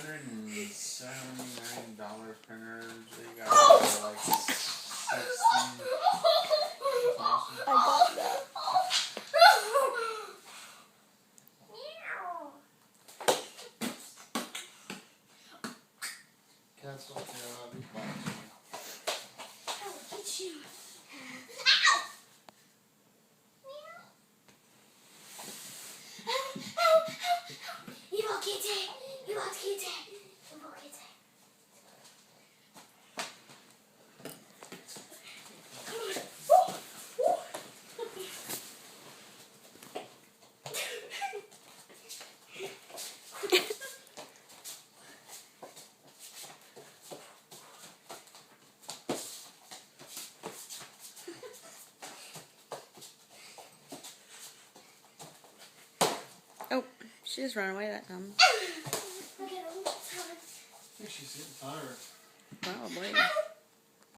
$179 printers. They got like 16. Awesome. I got that. Cats don't care about these boxes. I'll get you. 이거 기지, 이거 기지, 이거 기지. Oh, she just ran away that time. I think she's getting tired. Probably.